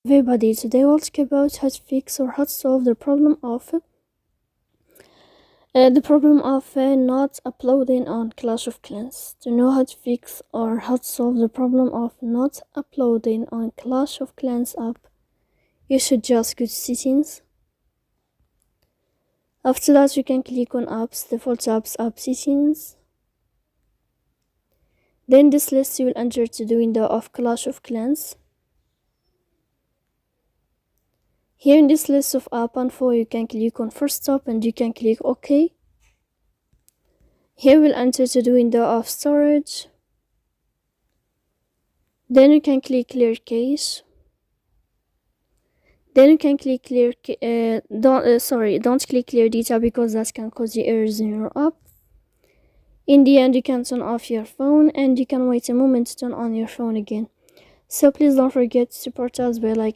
Everybody, today we'll talk about how to fix or how to solve the problem of not uploading on Clash of Clans. To know how to fix or how to solve the problem of not uploading on Clash of Clans app, you should just go to settings. After that, you can click on apps, default apps, app settings. Then this list you will enter to the window of Clash of Clans. Here in this list of app info, you can click on first stop and you can click OK. Here we'll enter to the window of storage. Then you can click clear cache. Then you can click clear, don't click clear data because that can cause you errors in your app. In the end, you can turn off your phone and you can wait a moment to turn on your phone again. So please don't forget to support us by liking.